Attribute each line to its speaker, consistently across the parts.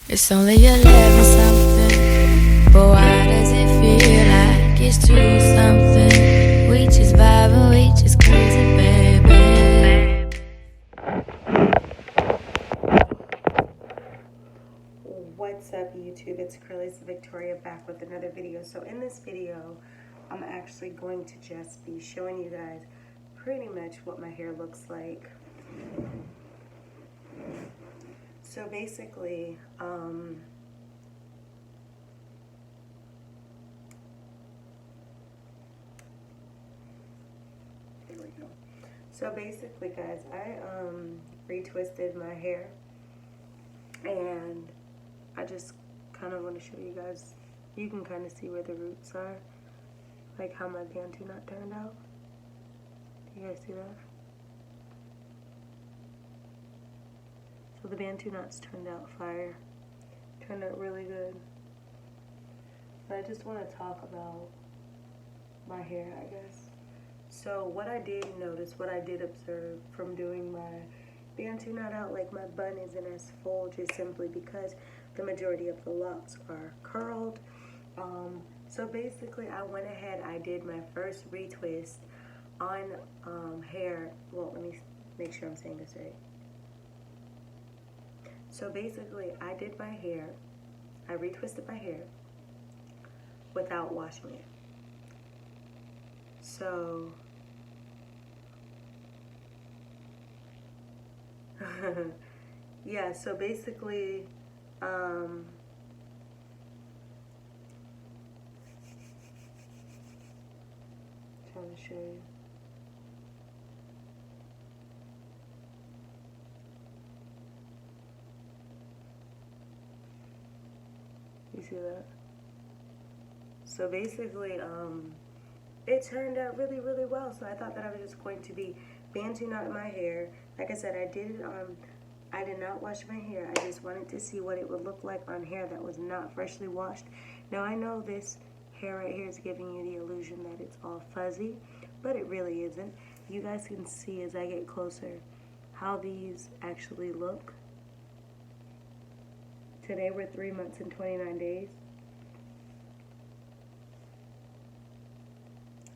Speaker 1: It's only 11 something, but why does it feel like it's 2 something? We just vibing, we just cruising, baby.
Speaker 2: What's up, YouTube? It's Cralisa Victoria back with another video. So in this video, I'm actually going to just be showing you guys pretty much what my hair looks like. So basically, there we go. So basically, guys, I retwisted my hair, and I just kind of want to show you guys. You can kind of see where the roots are, like how my bantu knot turned out. Do you guys see that? So the bantu knots turned out fire. Turned out really good. But I just want to talk about my hair, I guess. So what I did notice, what I did observe from doing my bantu knot out, like my bun isn't as full, just simply because the majority of the locks are curled. So basically I went ahead, I did my first retwist on hair. Well, let me make sure I'm saying this right. So basically, I did my hair, I retwisted my hair without washing it. So, yeah, so basically, trying to show you. You see that? So basically, it turned out really, really well. So I thought that I was just going to be bantu knotting my hair. Like I said, I did not wash my hair. I just wanted to see what it would look like on hair that was not freshly washed. Now I know this hair right here is giving you the illusion that it's all fuzzy, but it really isn't. You guys can see as I get closer how these actually look. Today we're 3 months and 29 days.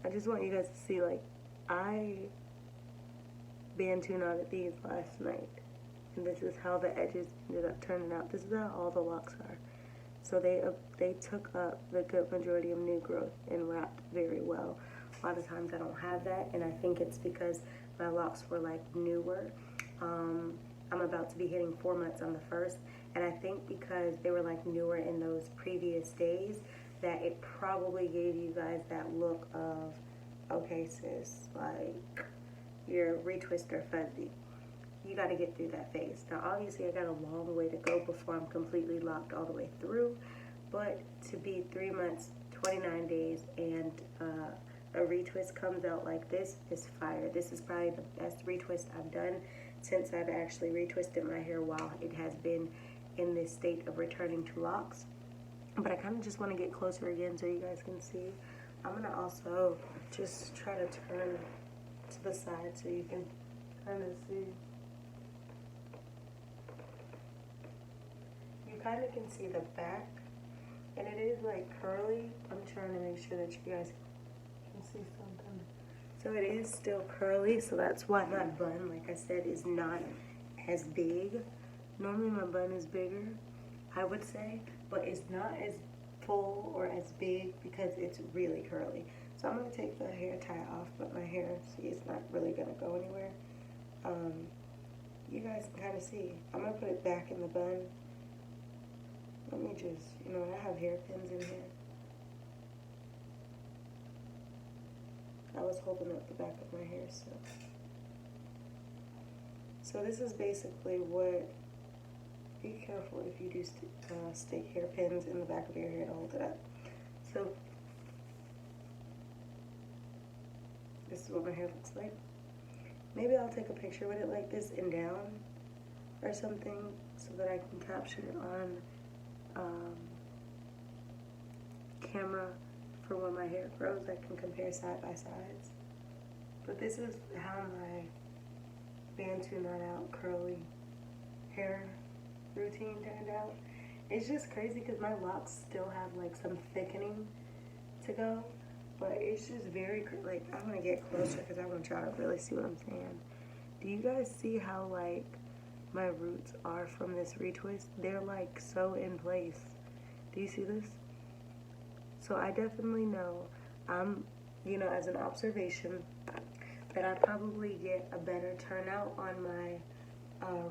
Speaker 2: I just want you guys to see, like, I bantu knotted these last night, and this is how the edges ended up turning out. This is how all the locks are. So they took up the good majority of new growth and wrapped very well. A lot of times I don't have that, and I think it's because my locks were like newer. I'm about to be hitting 4 months on the 1st, and I think because they were like newer in those previous days, that it probably gave you guys that look of, okay sis, like your retwist are fuzzy. You got to get through that phase. Now obviously I got a long way to go before I'm completely locked all the way through, but to be 3 months, 29 days, and a retwist comes out like this is fire. This is probably the best retwist I've done since I've actually retwisted my hair while it has been in this state of returning to locks. But I kind of just want to get closer again so you guys can see. I'm going to also just try to turn to the side so you can kind of see. You kind of can see the back, and it is like curly. I'm trying to make sure that you guys can see something. So it is still curly, so that's why my bun, like I said, is not as big. Normally my bun is bigger, I would say, but it's not as full or as big because it's really curly. So I'm going to take the hair tie off, but my hair, see, it's not really going to go anywhere. You guys can kind of see. I'm going to put it back in the bun. Let me just, I have hairpins in here. I was holding up the back of my hair, so this is basically what. Be careful if you do stick hairpins in the back of your hair to hold it up. So this is what my hair looks like. Maybe I'll take a picture with it like this and down or something so that I can capture it on camera for when my hair grows. I can compare side by sides. But this is how my bantu knot out curly hair routine turned out. It's just crazy because my locks still have like some thickening to go, but it's just very, like, I'm gonna get closer because I want y'all to really see what I'm saying. Do you guys see how like my roots are from this retwist? They're like so in place. Do you see this? So I definitely know you know, as an observation, that I probably get a better turnout on my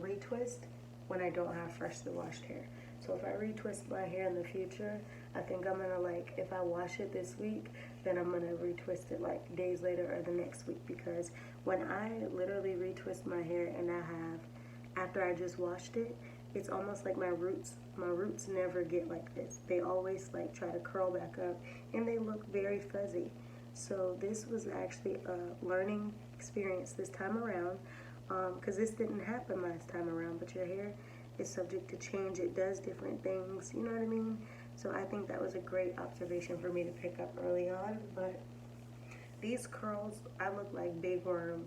Speaker 2: retwist when I don't have freshly washed hair. So if I retwist my hair in the future, I think I'm gonna, like, if I wash it this week, then I'm gonna retwist it like days later or the next week, because when I literally retwist my hair and after I just washed it, it's almost like my roots never get like this. They always like try to curl back up and they look very fuzzy. So this was actually a learning experience this time around, because this didn't happen last time around, but your hair is subject to change. It does different things, you know what I mean? So I think that was a great observation for me to pick up early on. But these curls, I look like Big Worm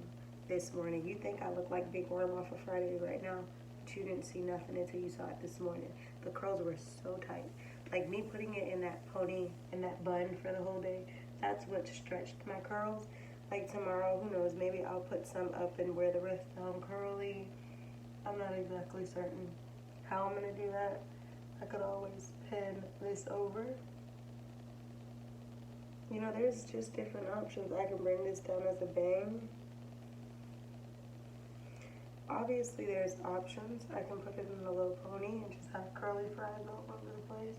Speaker 2: this morning. You think I look like Big Worm off of Friday right now, but you didn't see nothing until you saw it this morning. The curls were so tight. Like me putting it in that pony, in that bun for the whole day, that's what stretched my curls. Like tomorrow, who knows, maybe I'll put some up and wear the rest down curly. I'm not exactly certain how I'm gonna do that. I could always pin this over. You know, there's just different options. I can bring this down as a bang. Obviously, there's options. I can put it in a low pony and just have curly fries all over the place.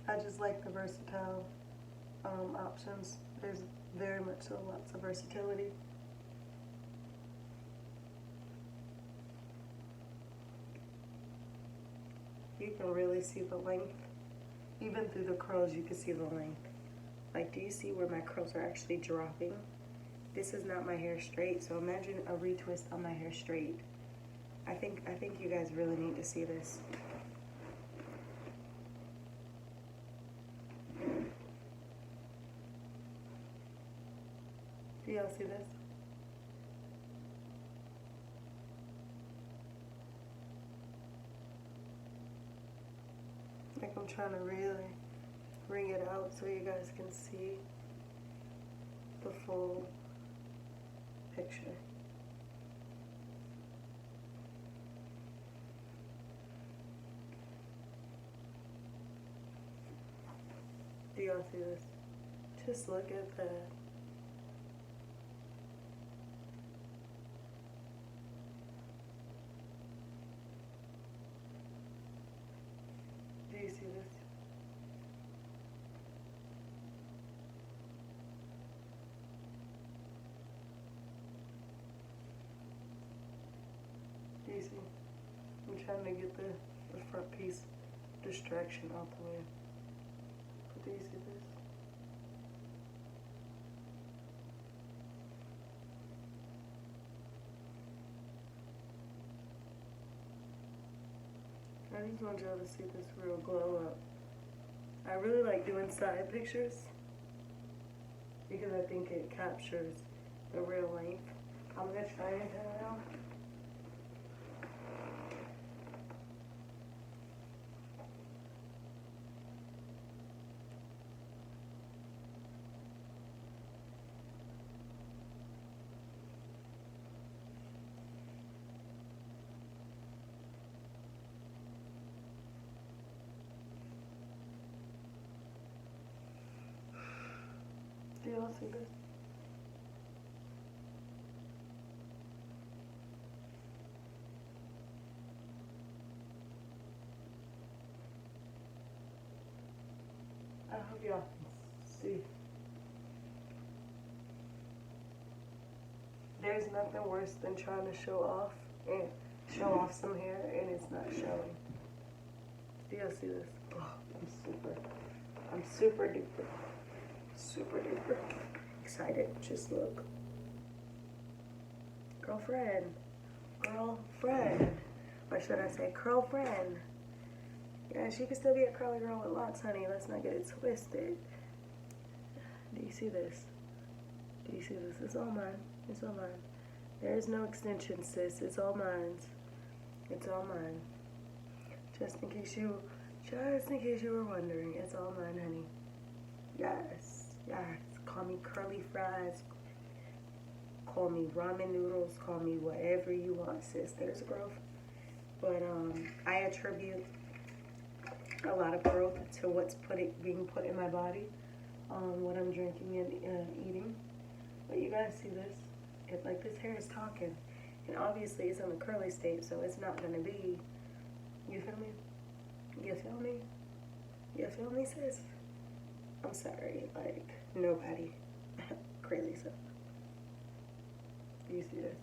Speaker 2: I just like the versatile options. There's very much so lots of versatility. You can really see the length. Even through the curls, you can see the length. Like, do you see where my curls are actually dropping? This is not my hair straight, so imagine a retwist on my hair straight. I think you guys really need to see this. Do y'all see this? Like, I'm trying to really bring it out so you guys can see the full picture. Do y'all see this? Just look at that. Do you see this? Do you see? I'm trying to get the front piece distraction out the way. But do you see this? I just want y'all to see this real glow up. I really like doing side pictures because I think it captures the real length. I'm gonna try it now. Do y'all see this? I hope y'all can see. There's nothing worse than trying to show off some hair and it's not showing. Do y'all see this? Oh, I'm super duper excited. Just look. Girlfriend. Or should I say curlfriend? Yeah, she could still be a curly girl with locks, honey. Let's not get it twisted. Do you see this? Do you see this? It's all mine. It's all mine. There is no extension, sis. It's all mine. It's all mine. Just in case you were wondering, it's all mine, honey. Yes, yes. Call me curly fries. Call me ramen noodles. Call me whatever you want, sis. There's growth. But I attribute a lot of growth to what's being put in my body, what I'm drinking and eating. But you guys see this? Like this hair is talking, and obviously it's in the curly state, so it's not gonna be. You feel me? You feel me? You feel me, sis? I'm sorry, like nobody. Cralisa. You see this?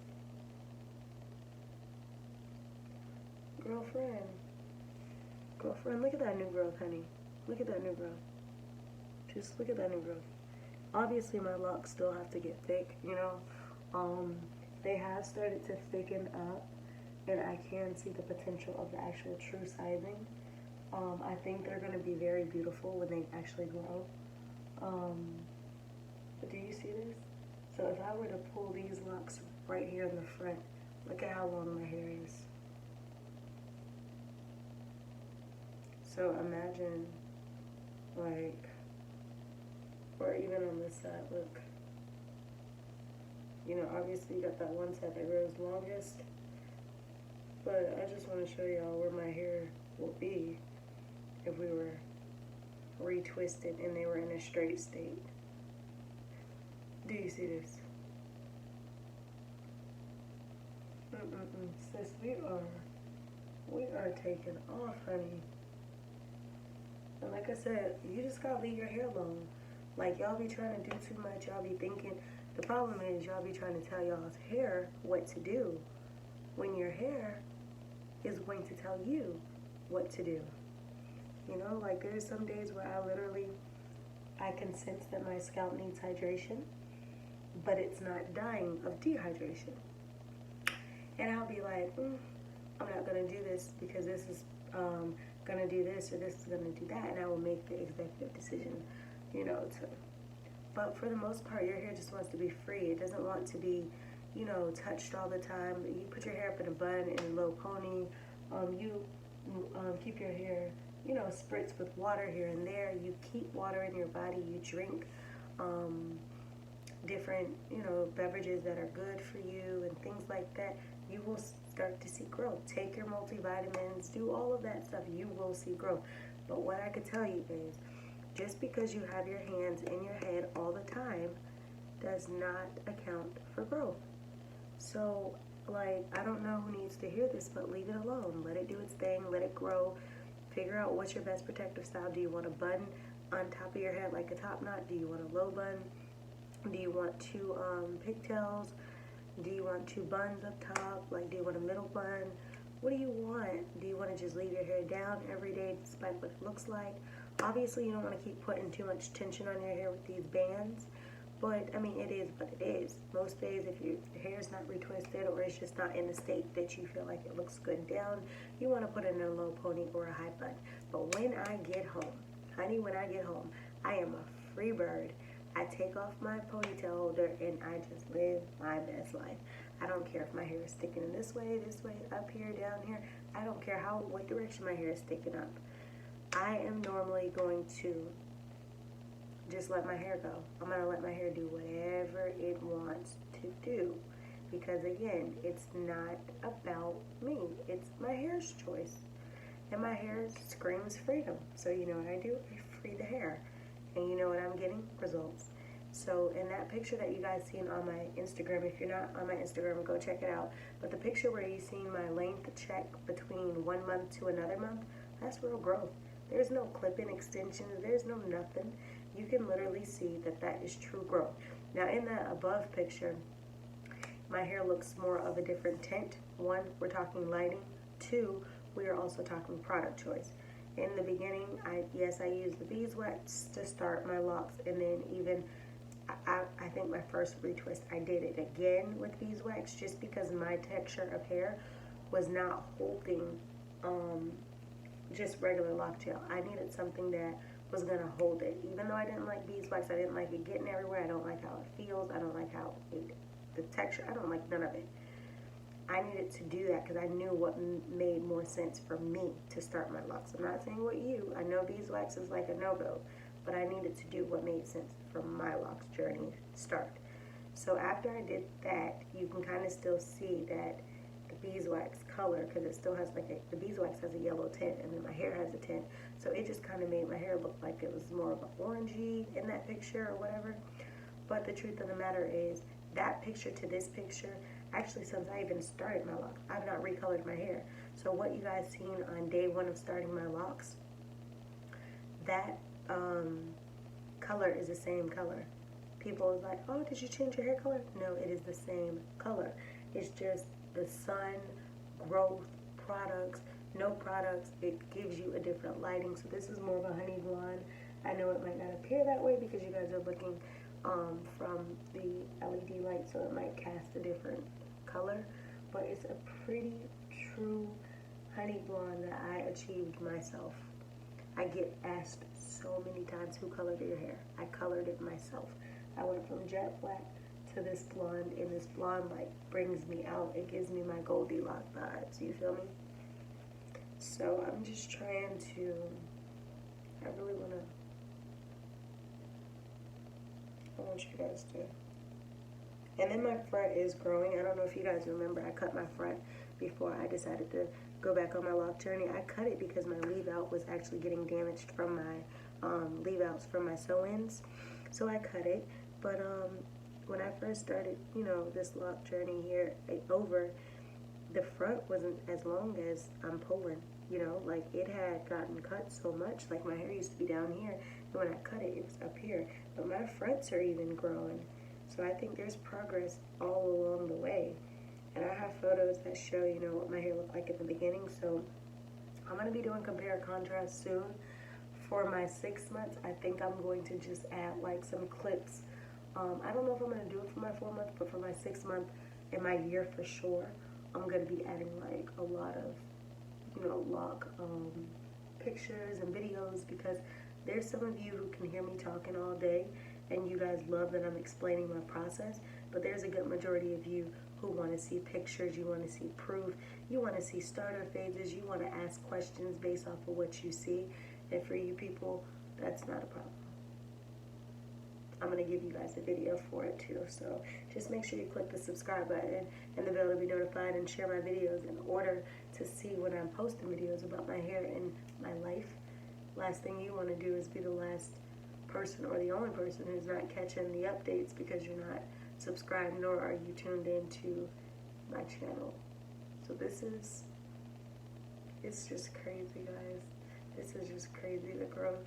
Speaker 2: Girlfriend, look at that new growth, honey. Look at that new growth. Just look at that new growth. Obviously, my locks still have to get thick, you know. They have started to thicken up, and I can see the potential of the actual true sizing. I think they're going to be very beautiful when they actually grow. But do you see this? So if I were to pull these locks right here in the front, look at how long my hair is. So imagine, like, or even on this side, look. You know, obviously you got that one side that grows longest, but I just want to show y'all where my hair will be if we were retwisted and they were in a straight state. Do you see this? Sis, we are taking off, honey. And like I said, you just gotta leave your hair alone. Like, y'all be trying to do too much. Y'all be thinking, the problem is y'all be trying to tell y'all's hair what to do when your hair is going to tell you what to do. You know, like there's some days where I can sense that my scalp needs hydration, but it's not dying of dehydration. And I'll be like, I'm not gonna do this because this is gonna do this or this is gonna do that, and I will make the executive decision, you know, but for the most part, your hair just wants to be free. It doesn't want to be, you know, touched all the time. You put your hair up in a bun, in a low pony. You keep your hair, you know, spritzed with water here and there. You keep water in your body. You drink different, you know, beverages that are good for you and things like that. You will start to see growth. Take your multivitamins. Do all of that stuff. You will see growth. But what I could tell you is, just because you have your hands in your head all the time does not account for growth. So, like, I don't know who needs to hear this, but leave it alone. Let it do its thing. Let it grow. Figure out what's your best protective style. Do you want a bun on top of your head like a top knot? Do you want a low bun? Do you want two pigtails? Do you want two buns up top? Like, do you want a middle bun? What do you want? Do you want to just leave your hair down every day despite what it looks like? Obviously, you don't want to keep putting too much tension on your hair with these bands, but I mean, it is what it is. Most days, if your hair is not retwisted or it's just not in the state that you feel like it looks good down, you want to put it in a low pony or a high bun. But when I get home, honey, when I get home, I am a free bird. I take off my ponytail holder and I just live my best life. I don't care if my hair is sticking in this way, up here, down here. I don't care what direction my hair is sticking up. I am normally going to just let my hair go. I'm going to let my hair do whatever it wants to do. Because again, it's not about me. It's my hair's choice. And my hair screams freedom. So you know what I do? I free the hair. And you know what I'm getting? Results. So in that picture that you guys seen on my Instagram, if you're not on my Instagram, go check it out. But the picture where you seen my length check between 1 month to another month, that's real growth. There's no clip-in extensions. There's no nothing. You can literally see that that is true growth. Now, in that above picture, my hair looks more of a different tint. 1, we're talking lighting. 2, we are also talking product choice. In the beginning, I used the beeswax to start my locks, and then even, I think my first retwist, I did it again with beeswax just because my texture of hair was not holding just regular lock gel. I needed something that was gonna hold it. Even though I didn't like beeswax, I didn't like it getting everywhere. I don't like how it feels. I don't like how the texture. I don't like none of it. I needed to do that because I knew what made more sense for me to start my locks. I'm not saying what you. I know beeswax is like a no-go, but I needed to do what made sense for my locks journey start. So after I did that, you can kind of still see that the beeswax color, because it still has like the beeswax has a yellow tint, and then my hair has a tint. So it just kind of made my hair look like it was more of an orangey in that picture or whatever. But the truth of the matter is, that picture to this picture, actually since I even started my locks, I've not recolored my hair. So what you guys seen on day one of starting my locks, that color is the same color. People is like, oh, did you change your hair color? No, it is the same color. It's just the sun, growth, products, no products, it gives you a different lighting. So this is more of a honey blonde. I know it might not appear that way because you guys are looking from the LED light, so it might cast a different color, but it's a pretty true honey blonde that I achieved myself. I get asked so many times, who colored your hair? I colored it myself. I went from jet black to this blonde, and this blonde like brings me out. It gives me my Goldilocks vibes, you feel me? So I'm just trying to, I want you guys to. And then my front is growing. I don't know if you guys remember, I cut my front before I decided to go back on my lock journey. I cut it because my leave out was actually getting damaged from my leave outs from my sew-ins. So I cut it. But when I first started, you know, this lock journey here over, the front wasn't as long as I'm pulling. You know, like it had gotten cut so much. Like my hair used to be down here, and when I cut it, it was up here. But my fronts are even growing. So I think there's progress all along the way. And I have photos that show, you know, what my hair looked like in the beginning. So I'm going to be doing compare contrast soon. For my 6 months, I think I'm going to just add like some clips. I don't know if I'm going to do it for my 4 months, but for my 6 month and my year for sure, I'm going to be adding like a lot of, you know, lock pictures and videos, because there's some of you who can hear me talking all day and you guys love that I'm explaining my process, but there's a good majority of you who want to see pictures, you want to see proof, you want to see starter phases, you want to ask questions based off of what you see. And for you people, that's not a problem. I'm going to give you guys a video for it too. So just make sure you click the subscribe button and the bell to be notified, and share my videos in order to see when I'm posting videos about my hair and my life. Last thing you want to do is be the last person or the only person who's not catching the updates because you're not subscribed, nor are you tuned into my channel. So it's just crazy, guys. This is just crazy, the growth.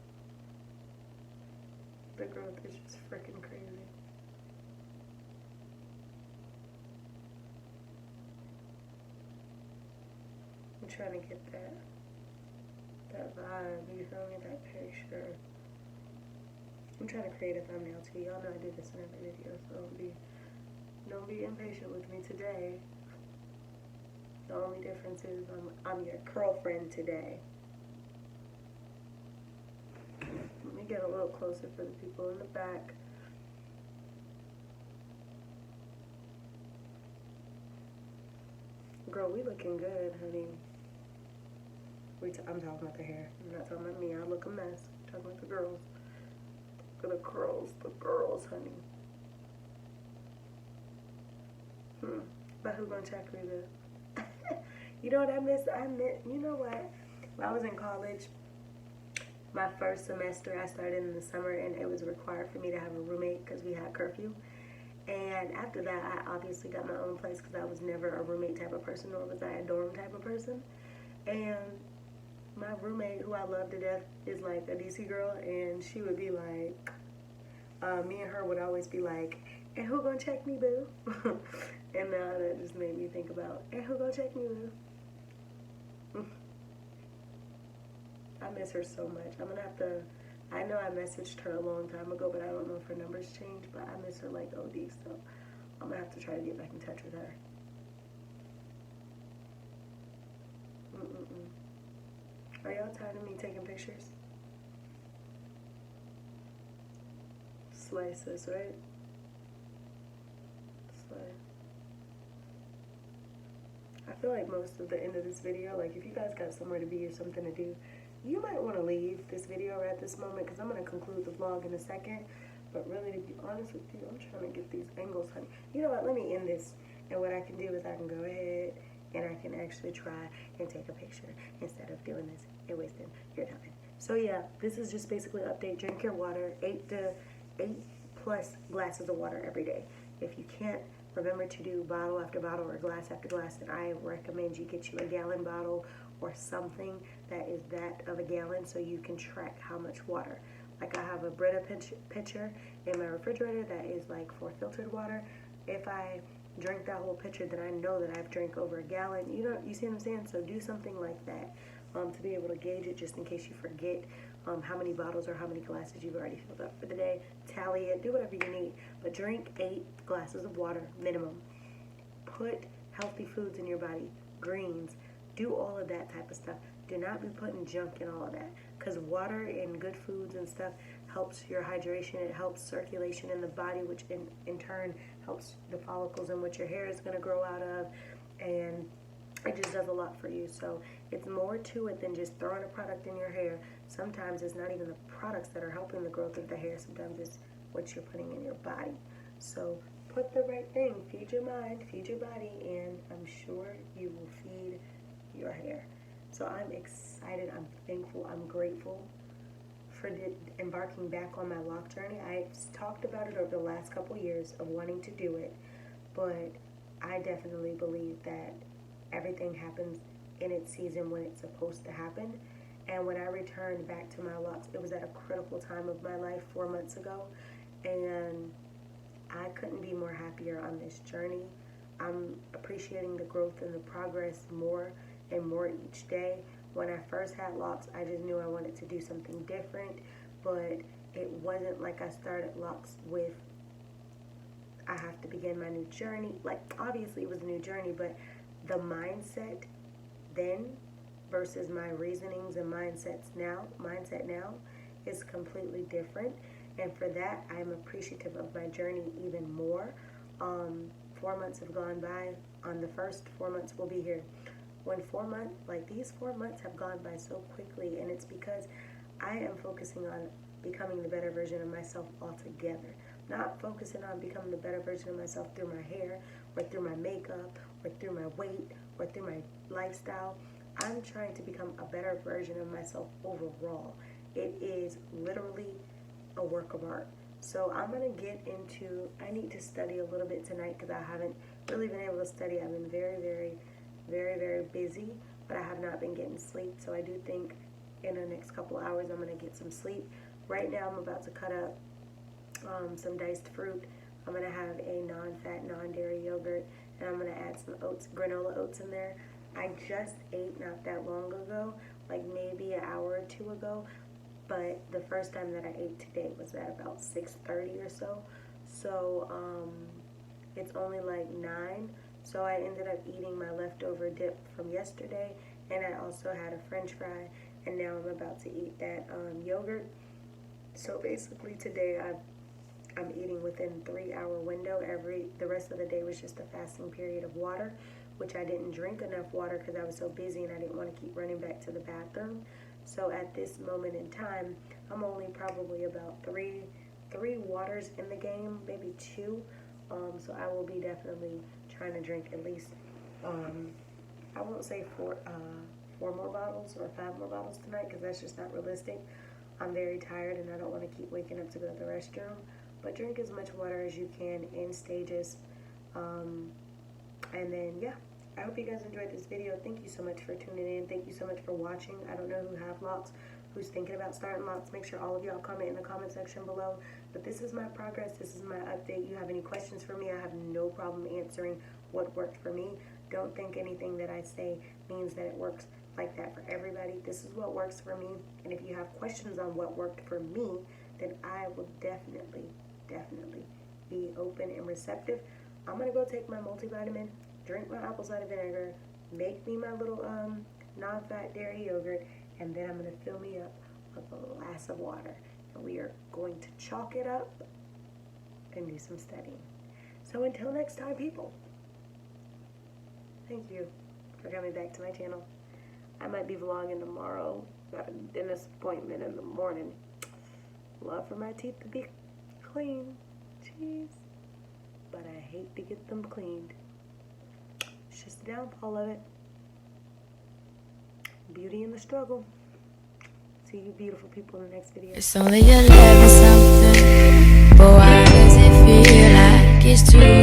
Speaker 2: The growth is just freaking crazy. I'm trying to get that vibe, you feel me, that picture. I'm trying to create a thumbnail too. Y'all know I do this in every video, so don't be impatient with me today. The only difference is I'm your girlfriend today. Let me get a little closer for the people in the back. Girl, we looking good, honey. I'm talking about the hair. I'm not talking about me. I look a mess. I'm talking about the girls. Look at the girls, honey. But who gonna check me though? You know what I miss? You know what? When I was in college, my first semester, I started in the summer, and it was required for me to have a roommate because we had curfew. And after that, I obviously got my own place because I was never a roommate type of person, nor was I a dorm type of person. And my roommate, who I love to death, is like a DC girl, and she would be like, me and her would always be like, and who gonna check me, boo? And now that just made me think about, and who gonna check me, boo? I miss her so much. I'm gonna have to, I know I messaged her a long time ago, but I don't know if her number's changed, but I miss her like OD, so I'm gonna have to try to get back in touch with her. Are y'all tired of me taking pictures? Slice this, right? Slice. I feel like most of the end of this video, like if you guys got somewhere to be or something to do, you might want to leave this video at this moment because I'm going to conclude the vlog in a second. But really, to be honest with you, I'm trying to get these angles, honey. You know what? Let me end this. And what I can do is I can go ahead and I can actually try and take a picture instead of doing this and wasting your time. So yeah, this is just basically update. Drink your water, 8 plus glasses of water every day. If you can't, remember to do bottle after bottle or glass after glass. And I recommend you get you a gallon bottle or something that is that of a gallon so you can track how much water. Like I have a Brita pitcher in my refrigerator that is like for filtered water. If I drink that whole pitcher, then I know that I've drank over a gallon. You see what I'm saying? So do something like that to be able to gauge it, just in case you forget how many bottles or how many glasses you've already filled up for the day. Tally it, do whatever you need, but drink 8 glasses of water minimum. Put healthy foods in your body, greens, do all of that type of stuff. Do not be putting junk in all of that, because water and good foods and stuff helps your hydration. It helps circulation in the body, which in turn helps the follicles in which your hair is going to grow out of, and it just does a lot for you. So it's more to it than just throwing a product in your hair. Sometimes it's not even the products that are helping the growth of the hair. Sometimes it's what you're putting in your body. So put the right thing. Feed your mind, feed your body, and I'm sure you will feed your hair. So I'm excited, I'm thankful, I'm grateful for embarking back on my LOC journey. I've talked about it over the last couple years of wanting to do it, but I definitely believe that everything happens in its season when it's supposed to happen. And when I returned back to my LOCs, it was at a critical time of my life 4 months ago, and I couldn't be more happier on this journey. I'm appreciating the growth and the progress more and more each day. When I first had LOCs, I just knew I wanted to do something different, but it wasn't like I started LOCs with, I have to begin my new journey. Like, obviously it was a new journey, but the mindset then versus my reasonings and mindset now is completely different. And for that, I'm appreciative of my journey even more. 4 months have gone by. On the first 4 months, we'll be here. When 4 months, like these 4 months have gone by so quickly, and it's because I am focusing on becoming the better version of myself altogether. Not focusing on becoming the better version of myself through my hair, or through my makeup, or through my weight, or through my lifestyle. I'm trying to become a better version of myself overall. It is literally a work of art. So I'm going to get into, I need to study a little bit tonight because I haven't really been able to study. I've been very busy, but I have not been getting sleep. So I do think in the next couple hours I'm going to get some sleep. Right now I'm about to cut up some diced fruit. I'm going to have a non-fat, non-dairy yogurt, and I'm going to add some oats, granola oats in there. I just ate not that long ago, like maybe an hour or two ago, but the first time that I ate today was at about 6:30 or so. So it's only like 9. So I ended up eating my leftover dip from yesterday, and I also had a french fry, and now I'm about to eat that yogurt. So basically today I'm eating within 3-hour window. The rest of the day was just a fasting period of water, which I didn't drink enough water because I was so busy and I didn't want to keep running back to the bathroom. So at this moment in time, I'm only probably about three waters in the game, maybe 2. So I will be definitely trying to drink at least, I won't say 4 more bottles or 5 more bottles tonight because that's just not realistic. I'm very tired and I don't want to keep waking up to go to the restroom. But drink as much water as you can in stages. And then, yeah, I hope you guys enjoyed this video. Thank you so much for tuning in. Thank you so much for watching. I don't know who have LOCs, who's thinking about starting LOCs. Make sure all of y'all comment in the comment section below. But this is my progress. This is my update. You have any questions for me? I have no problem answering what worked for me. Don't think anything that I say means that it works like that for everybody. This is what works for me. And if you have questions on what worked for me, then I will definitely be open and receptive. I'm going to go take my multivitamin, drink my apple cider vinegar, make me my little non-fat dairy yogurt, and then I'm going to fill me up a glass of water. And we are going to chalk it up and do some studying. So until next time, people, thank you for coming back to my channel. I might be vlogging tomorrow. Got a dentist appointment in the morning. Love for my teeth to be clean. Jeez. But I hate to get them cleaned. It's just the downfall of it. Beauty in the struggle. See you beautiful people in the next video.
Speaker 1: It's only 11 something, but why does it feel like it's 2?